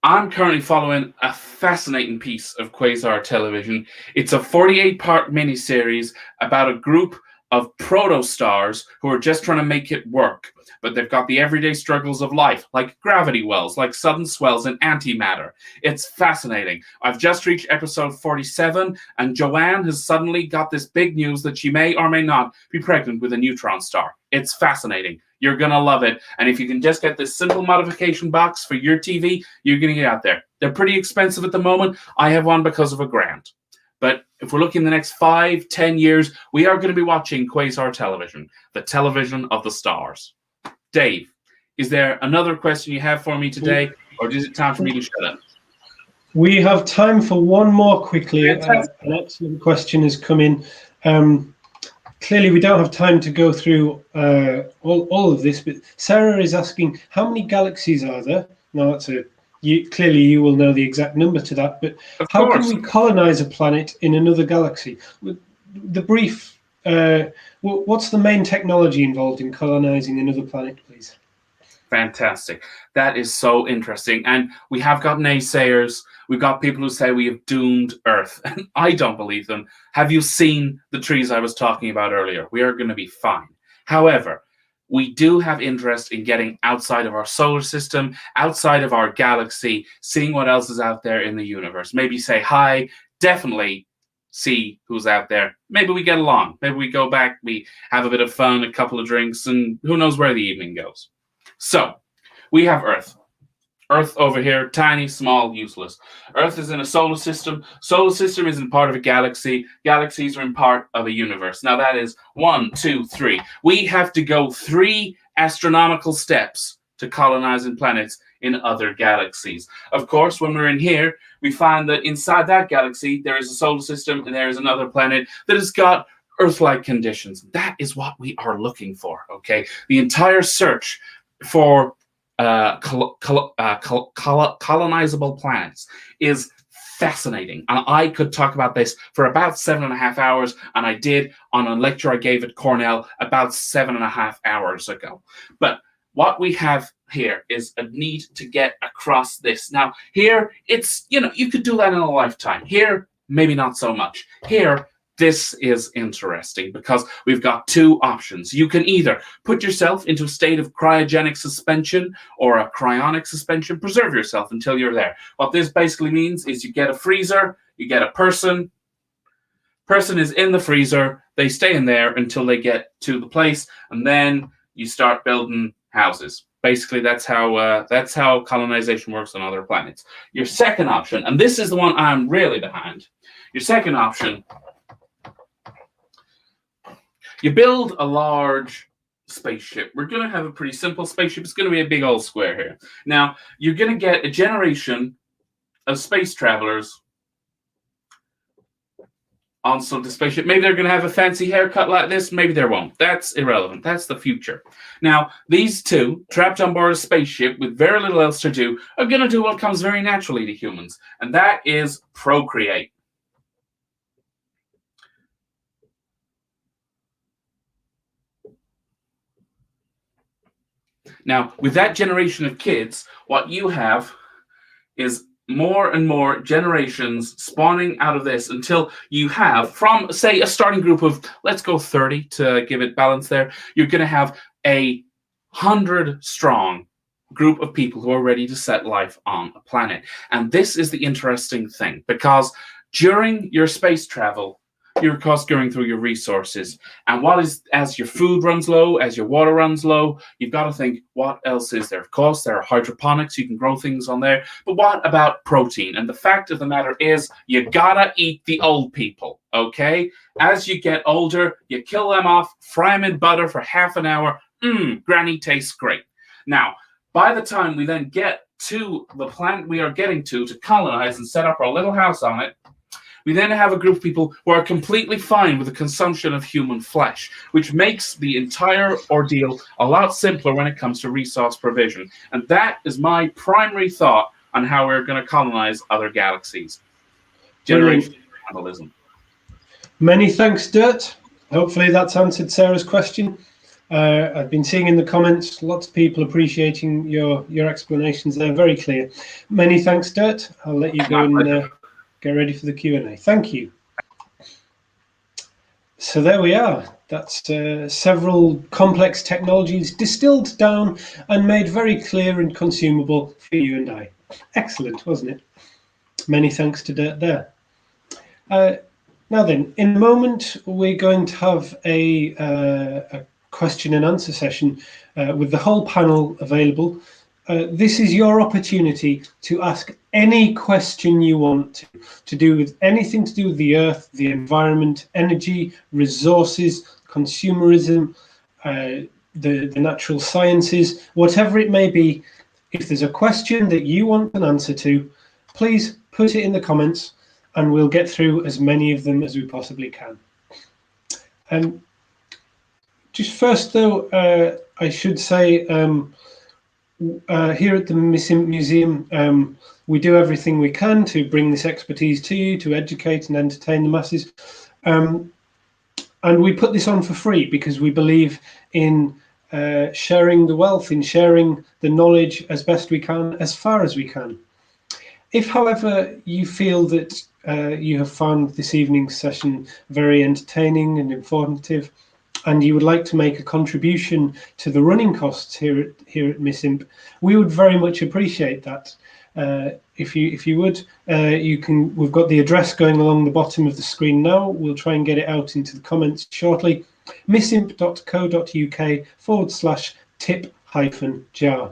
I'm currently following a fascinating piece of Quasar television. It's a 48-part miniseries about a group of protostars who are just trying to make it work, but they've got the everyday struggles of life, like gravity wells, like sudden swells in antimatter. It's fascinating. I've just reached episode 47, and Joanne has suddenly got this big news that she may or may not be pregnant with a neutron star. It's fascinating. You're going to love it. And if you can just get this simple modification box for your TV, you're going to get out there. They're pretty expensive at the moment. I have one because of a grant. But if we're looking the next 5-10 years, we are going to be watching Quasar television, the television of the stars. Dave, is there another question you have for me today, or is it time for me to shut up? We have time for one more quickly. An excellent question has come in. Clearly, we don't have time to go through all of this, but Sarah is asking, how many galaxies are there? Now, that's clearly you will know the exact number to that, but how can we colonize a planet in another galaxy? The brief, what's the main technology involved in colonizing another planet, please? Fantastic. That is so interesting. And we have got naysayers. We've got people who say we have doomed Earth. And I don't believe them. Have you seen the trees I was talking about earlier? We are going to be fine. However, we do have interest in getting outside of our solar system, outside of our galaxy, seeing what else is out there in the universe. Maybe say hi, definitely see who's out there. Maybe we get along. Maybe we go back, we have a bit of fun, a couple of drinks, and who knows where the evening goes. So, we have Earth. Earth over here, tiny, small, useless. Earth is in a solar system. Solar system isn't part of a galaxy. Galaxies are in part of a universe. Now that is 1, 2, 3. We have to go 3 astronomical steps to colonizing planets in other galaxies. Of course, when we're in here, we find that inside that galaxy, there is a solar system and there is another planet that has got Earth-like conditions. That is what we are looking for, okay? The entire search for colonizable planets is fascinating, and I could talk about this for about 7.5 hours, and I did on a lecture I gave at Cornell about 7.5 hours ago. But what we have here is a need to get across this. Now here, it's, you could do that in a lifetime. Here, maybe not so much. Here, this is interesting because we've got 2 options. You can either put yourself into a state of cryogenic suspension or a cryonic suspension, preserve yourself until you're there. What this basically means is you get a freezer, you get a person is in the freezer, they stay in there until they get to the place, and then you start building houses. Basically, that's how colonization works on other planets. Your second option, and this is the one I'm really behind, your second option, you build a large spaceship. We're going to have a pretty simple spaceship. It's going to be a big old square here. Now, you're going to get a generation of space travelers on some spaceship. Maybe they're going to have a fancy haircut like this. Maybe they won't. That's irrelevant. That's the future. Now, these 2, trapped on board a spaceship with very little else to do, are going to do what comes very naturally to humans, and that is procreate. Now, with that generation of kids, what you have is more and more generations spawning out of this until you have, from, say, a starting group of, let's go 30 to give it balance there, you're going to have a 100-strong group of people who are ready to set life on a planet. And this is the interesting thing, because during your space travel, you're going through your resources, and as your food runs low, as your water runs low, you've got to think, what else is there? Of course, there are hydroponics, you can grow things on there, but what about protein? And the fact of the matter is, you gotta eat the old people, okay? As you get older, you kill them off, fry them in butter for half an hour, granny tastes great. Now, by the time we then get to the planet we are getting to colonize and set up our little house on it, we then have a group of people who are completely fine with the consumption of human flesh, which makes the entire ordeal a lot simpler when it comes to resource provision. And that is my primary thought on how we're going to colonize other galaxies. generation vandalism. Many thanks, Dirt. Hopefully that's answered Sarah's question. I've been seeing in the comments lots of people appreciating your explanations. They're very clear. Many thanks, Dirt. I'll let you go and get ready for the Q&A. Thank you. So there we are. That's several complex technologies distilled down and made very clear and consumable for you and I. Excellent, wasn't it? Many thanks to Dirt there. Now then, in a moment, we're going to have a question and answer session with the whole panel available. This is your opportunity to ask any question you want to do with anything to do with the earth, the environment, energy, resources, consumerism, the natural sciences, whatever it may be. If there's a question that you want an answer to, please put it in the comments and we'll get through as many of them as we possibly can. Just first though, I should say, here at the MissImp Museum, we do everything we can to bring this expertise to you, to educate and entertain the masses. And we put this on for free because we believe in sharing the wealth, in sharing the knowledge as best we can, as far as we can. If, however, you feel that you have found this evening's session very entertaining and informative, and you would like to make a contribution to the running costs here at MissImp, we would very much appreciate that. If you would, you can. We've got the address going along the bottom of the screen now. We'll try and get it out into the comments shortly. missimp.co.uk/tip-jar.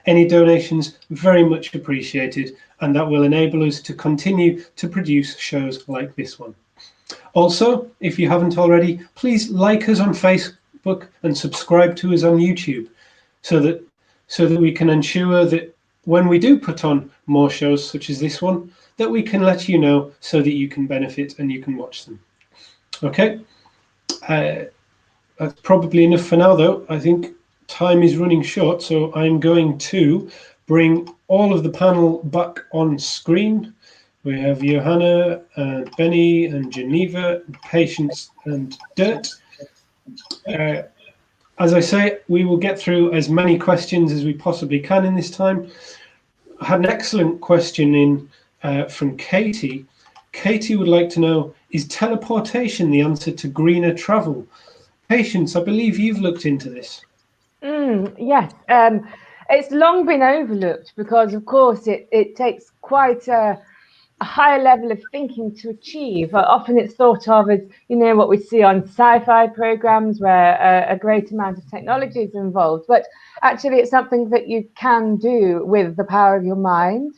Any donations very much appreciated, and that will enable us to continue to produce shows like this one. Also, if you haven't already, please like us on Facebook and subscribe to us on YouTube so that we can ensure that when we do put on more shows such as this one, that we can let you know so that you can benefit and you can watch them. Okay, that's probably enough for now though. I think time is running short, so I'm going to bring all of the panel back on screen. We have Johanna, and Benny, and Geneva, and Patience, and Dirt. As I say, we will get through as many questions as we possibly can in this time. I had an excellent question in from Katie. Katie would like to know, is teleportation the answer to greener travel? Patience, I believe you've looked into this. Yes, it's long been overlooked because, of course, it takes quite a higher level of thinking to achieve. Often it's thought of as, what we see on sci-fi programs where a great amount of technology is involved. But actually, it's something that you can do with the power of your mind.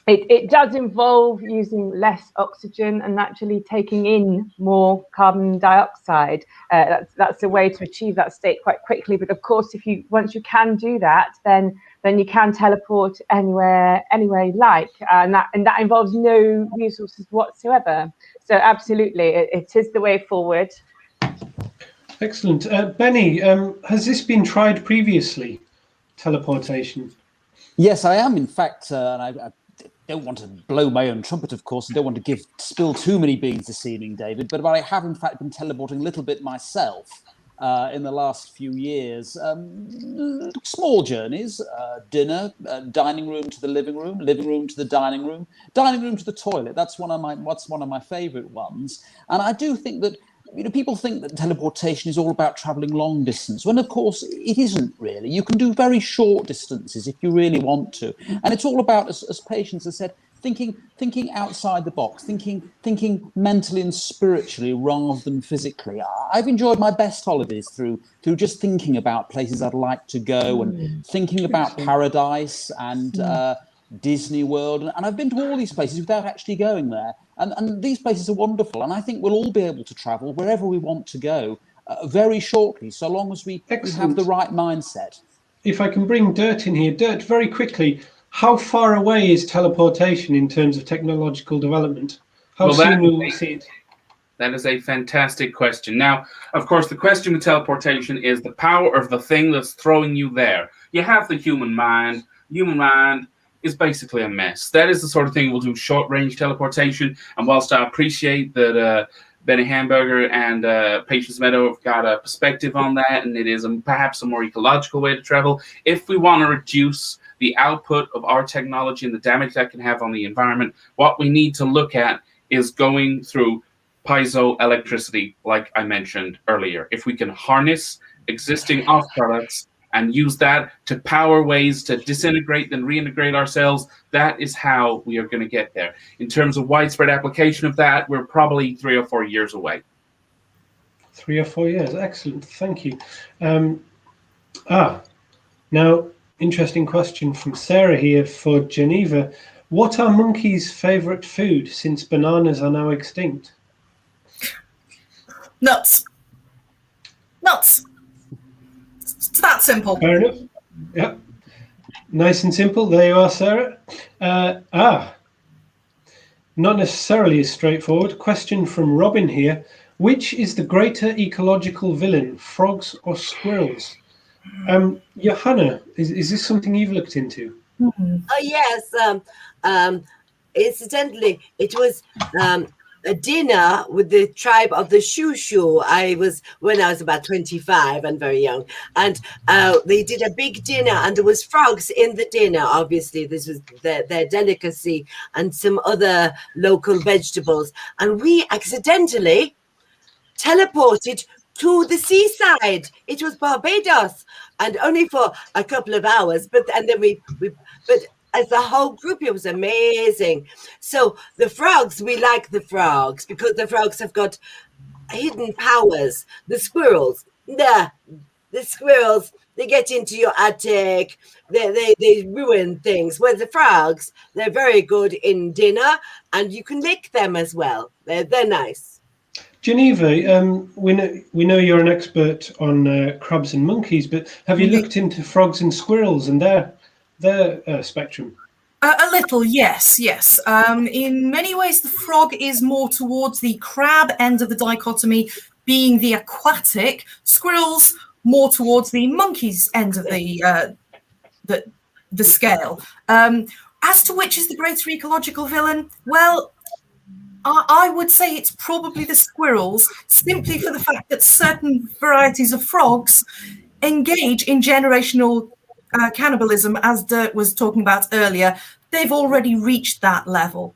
It does involve using less oxygen and actually taking in more carbon dioxide. That's a way to achieve that state quite quickly. But of course, once you can do that, then you can teleport anywhere you like, and that involves no resources whatsoever. So absolutely, it is the way forward. Excellent. Benny, has this been tried previously, teleportation? Yes, I am. In fact, and I don't want to blow my own trumpet, of course. I don't want to spill too many beans this evening, David, but I have, in fact, been teleporting a little bit myself in the last few years. Small journeys, dinner, dining room to the living room to the dining room to the toilet. That's one of my favourite ones. And I do think that people think that teleportation is all about travelling long distance, when of course it isn't really. You can do very short distances if you really want to, and it's all about, as Patience has said, thinking outside the box, thinking mentally and spiritually rather than physically. I've enjoyed my best holidays through just thinking about places I'd like to go and thinking about paradise and Disney World, and I've been to all these places without actually going there. And these places are wonderful, and I think we'll all be able to travel wherever we want to go very shortly, so long as we have the right mindset. If I can bring Dirt in here. Dirt, very quickly, how far away is teleportation in terms of technological development? How soon will we see it? That is a fantastic question. Now, of course, the question with teleportation is the power of the thing that's throwing you there. You have the human mind. Human mind is basically a mess. That is the sort of thing we'll do short-range teleportation. And whilst I appreciate that Benny Hamburger and Patience Meadow have got a perspective on that, and it is perhaps a more ecological way to travel, if we want to reduce the output of our technology and the damage that can have on the environment, what we need to look at is going through piezo electricity, like I mentioned earlier. If we can harness existing off products and use that to power ways to disintegrate and reintegrate ourselves, that is how we are going to get there. In terms of widespread application of that, we're probably 3 or 4 years away. 3 or 4 years, excellent, thank you. Now, interesting question from Sarah here for Geneva. What are monkeys' favourite food since bananas are now extinct? Nuts. Nuts. It's that simple. Fair enough. Yeah. Nice and simple. There you are, Sarah. Not necessarily as straightforward. Question from Robin here. Which is the greater ecological villain, frogs or squirrels? Johanna, is this something you've looked into? Oh, yes. Incidentally, it was a dinner with the tribe of the Shushu. When I was about 25 and very young, and they did a big dinner, and there was frogs in the dinner. Obviously, this was their delicacy, and some other local vegetables. And we accidentally teleported to the seaside. It was Barbados, and only for a couple of hours. But as a whole group, it was amazing. So the frogs, we like the frogs because the frogs have got hidden powers. The squirrels, the squirrels, they get into your attic, they ruin things. Whereas the frogs, they're very good in dinner, and you can lick them as well. They're nice. Geneva, we know you're an expert on crabs and monkeys, but have you looked into frogs and squirrels and their spectrum? A little, yes. In many ways, the frog is more towards the crab end of the dichotomy, being the aquatic. Squirrels more towards the monkey's end of the scale. As to which is the greater ecological villain, well, I would say it's probably the squirrels, simply for the fact that certain varieties of frogs engage in generational cannibalism, as Dirk was talking about earlier. They've already reached that level.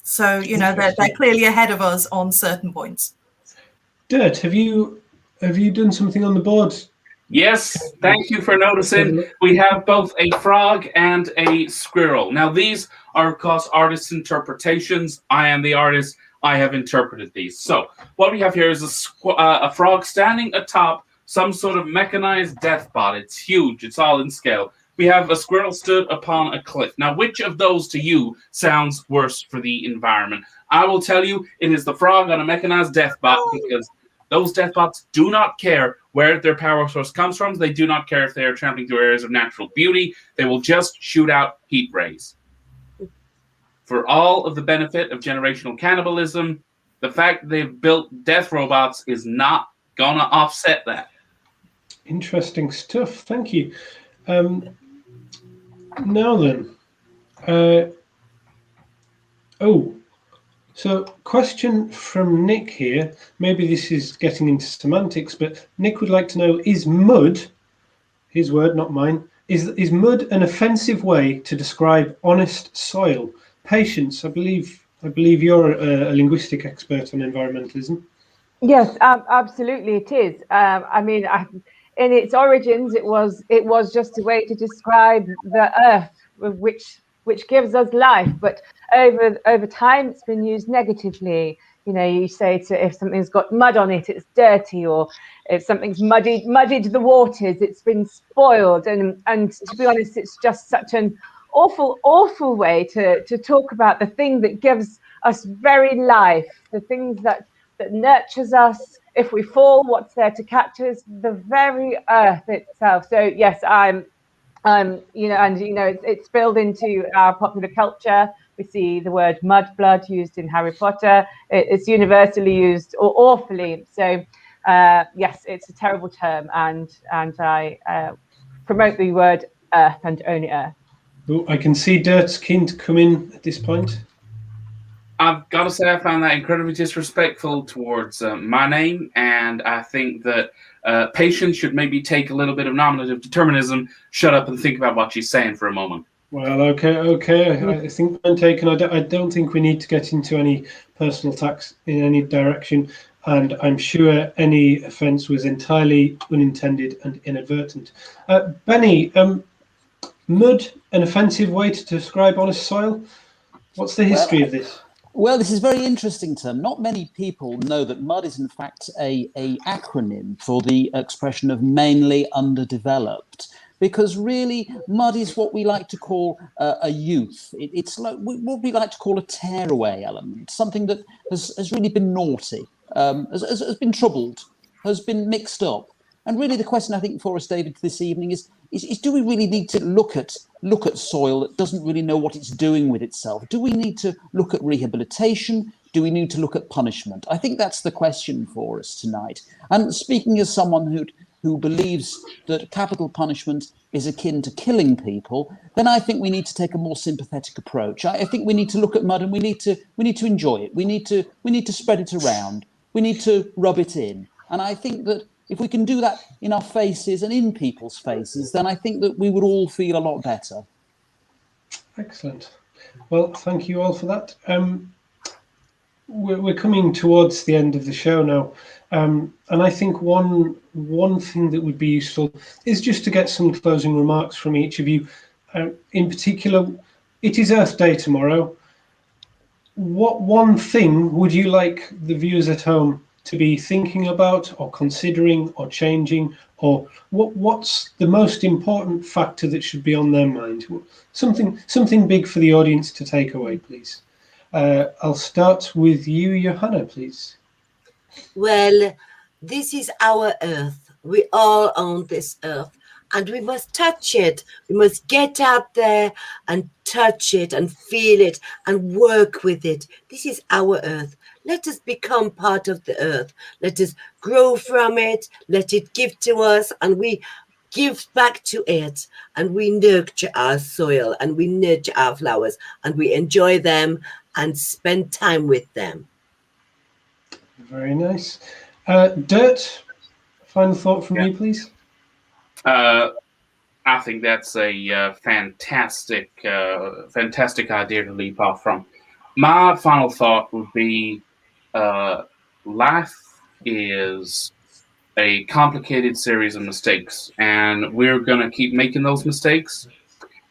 So, they're clearly ahead of us on certain points. Dirt, have you done something on the board? Yes, thank you for noticing. We have both a frog and a squirrel. Now, these are, of course, artists' interpretations. I am the artist. I have interpreted these. So what we have here is a frog standing atop some sort of mechanized death bot. It's huge. It's all in scale. We have a squirrel stood upon a cliff. Now, which of those to you sounds worse for the environment? I will tell you it is the frog on a mechanized death bot, because those death bots do not care where their power source comes from. They do not care if they are trampling through areas of natural beauty. They will just shoot out heat rays. For all of the benefit of generational cannibalism, the fact that they've built death robots is not going to offset that. Interesting stuff. Thank you. Now then. So question from Nick here. Maybe this is getting into semantics, but Nick would like to know, is mud, his word, not mine, is mud an offensive way to describe honest soil? Patience, I believe you're a linguistic expert on environmentalism. Yes, absolutely it is. In its origins, it was just a way to describe the earth, which gives us life. But over time, it's been used negatively. You say if something's got mud on it, it's dirty, or if something's muddied the waters, it's been spoiled. And to be honest, it's just such an awful way to talk about the thing that gives us very life, the things that nurtures us. If we fall, what's there to catch us? The very earth itself. So yes, it's spilled into our popular culture. We see the word mudblood used in Harry Potter. It's universally used, or awfully. So yes, it's a terrible term, and I promote the word earth and only earth. Oh, I can see Dirt's keen to come in at this point. I've got to say, I found that incredibly disrespectful towards my name, and I think that Patience should maybe take a little bit of nominative determinism, shut up and think about what she's saying for a moment. Well, okay. I think point taken. I don't think we need to get into any personal attacks in any direction, and I'm sure any offence was entirely unintended and inadvertent. Benny, mud, an offensive way to describe honest soil? What's the history of this? Well, this is a very interesting term. Not many people know that MUD is in fact a acronym for the expression of mainly underdeveloped, because really MUD is what we like to call a youth. It's like what we like to call a tearaway element, something that has really been naughty, has been troubled, has been mixed up. And really the question I think for us, David, this evening is do we really need to look at soil that doesn't really know what it's doing with itself? Do we need to look at rehabilitation? Do we need to look at punishment? I think that's the question for us tonight. And speaking as someone who believes that capital punishment is akin to killing people, then I think we need to take a more sympathetic approach. I think we need to look at mud and we need to enjoy it. We need to spread it around. We need to rub it in. And I think that if we can do that in our faces and in people's faces, then I think that we would all feel a lot better. Excellent. Well, thank you all for that. We're coming towards the end of the show now. And I think one thing that would be useful is just to get some closing remarks from each of you. In particular, it is Earth Day tomorrow. What one thing would you like the viewers at home to be thinking about or considering or changing, or what's the most important factor that should be on their mind? Something big for the audience to take away, please. I'll start with you, Johanna, please. Well, this is our Earth. We all own this Earth, and we must touch it. We must get out there and touch it and feel it and work with it. This is our Earth. Let us become part of the Earth. Let us grow from it. Let it give to us, and we give back to it. And we nurture our soil, and we nurture our flowers, and we enjoy them and spend time with them. Very nice. Dirt, final thought from you, please. I think that's a fantastic idea to leap off from. My final thought would be life is a complicated series of mistakes, and we're going to keep making those mistakes.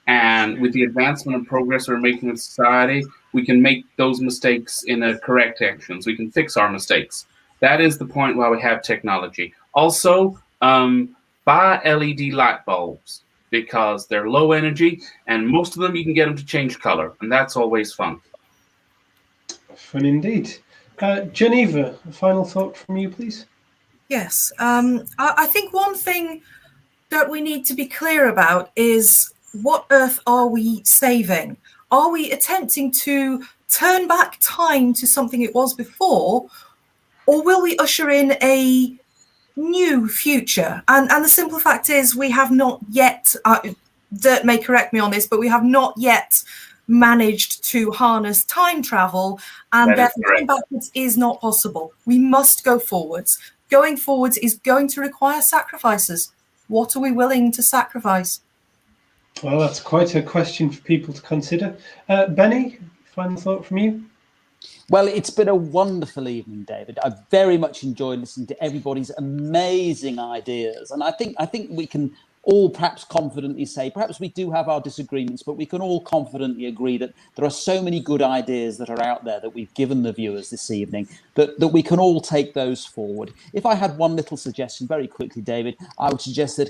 And with the advancement and progress we're making in society, we can make those mistakes in a correct actions. We can fix our mistakes. That is the point why we have technology. Also, buy LED light bulbs because they're low energy, and most of them you can get them to change color, and that's always fun. Fun indeed. Geneva, a final thought from you, please. Yes, I think one thing that we need to be clear about is what Earth are we saving? Are we attempting to turn back time to something it was before, or will we usher in a new future? And the simple fact is we have not yet, Dirt may correct me on this, but we have not yet managed to harness time travel, and therefore going backwards is not possible. We must go forwards. Going forwards is going to require sacrifices. What are we willing to sacrifice? Well, that's quite a question for people to consider. Benny, final thought from you? Well, it's been a wonderful evening, David. I've very much enjoyed listening to everybody's amazing ideas. And I think we can all perhaps confidently say, perhaps we do have our disagreements, but we can all confidently agree that there are so many good ideas that are out there that we've given the viewers this evening that we can all take those forward. If I had one little suggestion very quickly, David, I would suggest that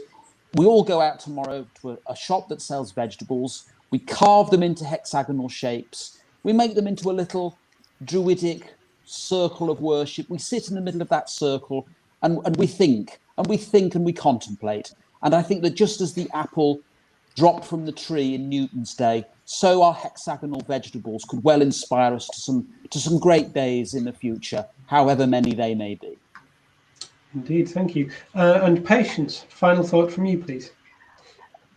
we all go out tomorrow to a shop that sells vegetables. We carve them into hexagonal shapes. We make them into a little druidic circle of worship. We sit in the middle of that circle and we think and we contemplate. And I think that just as the apple dropped from the tree in Newton's day, so our hexagonal vegetables could well inspire us to some great days in the future, however many they may be. Indeed, thank you. And Patience, final thought from you, please.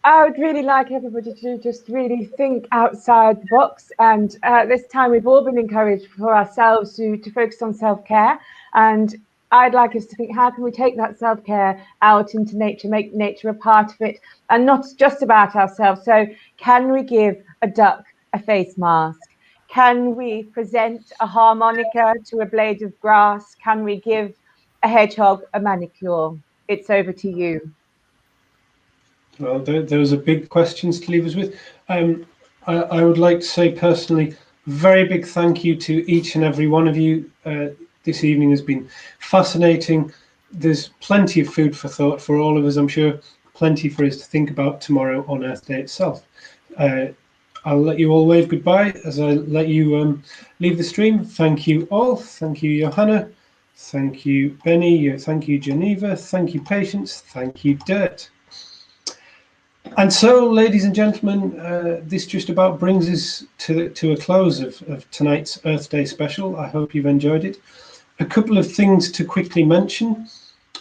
I would really like everybody to just really think outside the box. And this time we've all been encouraged for ourselves to focus on self-care. And I'd like us to think, how can we take that self-care out into nature, make nature a part of it, and not just about ourselves. So can we give a duck a face mask? Can we present a harmonica to a blade of grass? Can we give a hedgehog a manicure? It's over to you. Well, those are big questions to leave us with. I would like to say personally, very big thank you to each and every one of you. This evening has been fascinating. There's plenty of food for thought for all of us, I'm sure. Plenty for us to think about tomorrow on Earth Day itself. I'll let you all wave goodbye as I let you leave the stream. Thank you all. Thank you, Johanna. Thank you, Benny. Thank you, Geneva. Thank you, Patience. Thank you, Dirt. And so, ladies and gentlemen, this just about brings us to a close of tonight's Earth Day special. I hope you've enjoyed it. A couple of things to quickly mention.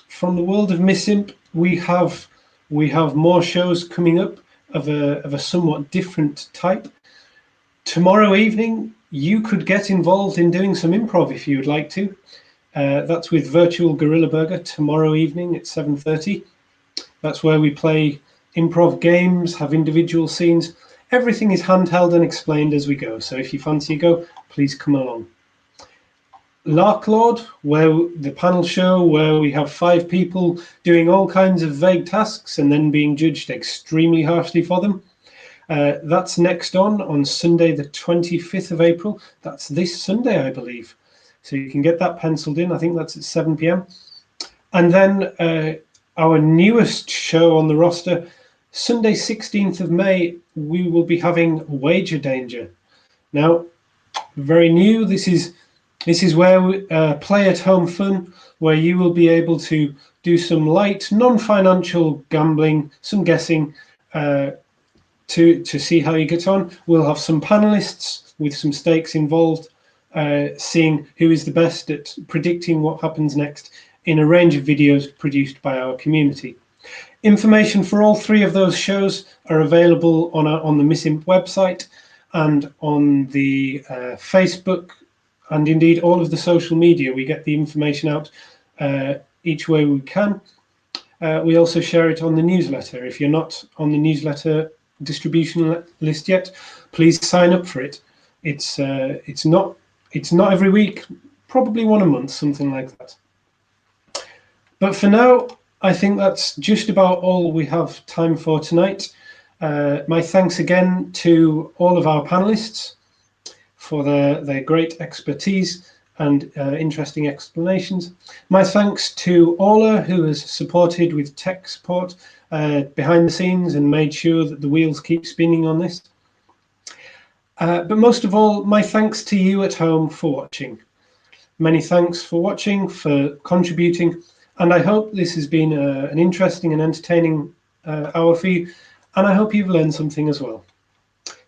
From the world of MissImp, we have more shows coming up of a somewhat different type. Tomorrow evening, you could get involved in doing some improv if you would like to. That's with Virtual Gorilla Burger tomorrow evening at 7:30. That's where we play improv games, have individual scenes. Everything is handheld and explained as we go. So if you fancy a go, please come along. Lark Lord, where the panel show where we have 5 people doing all kinds of vague tasks and then being judged extremely harshly for them. That's next on Sunday, the 25th of April. That's this Sunday, I believe. So you can get that penciled in. I think that's at 7 p.m. And then our newest show on the roster, Sunday, 16th of May, we will be having Wager Danger. Now, very new. This is where we play at home fun, where you will be able to do some light, non-financial gambling, some guessing to see how you get on. We'll have some panelists with some stakes involved, seeing who is the best at predicting what happens next in a range of videos produced by our community. Information for all 3 of those shows are available on the MissImp website and on the Facebook, and indeed all of the social media. We get the information out each way we can. We also share it on the newsletter. If you're not on the newsletter distribution list yet, please sign up for it. It's not every week, probably one a month, something like that. But for now, I think that's just about all we have time for tonight. My thanks again to all of our panelists for their great expertise and interesting explanations. My thanks to Ola, who has supported with tech support behind the scenes and made sure that the wheels keep spinning on this. But most of all, my thanks to you at home for watching. Many thanks for watching, for contributing, and I hope this has been an interesting and entertaining hour for you, and I hope you've learned something as well.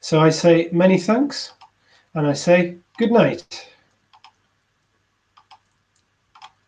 So I say many thanks, and I say good night.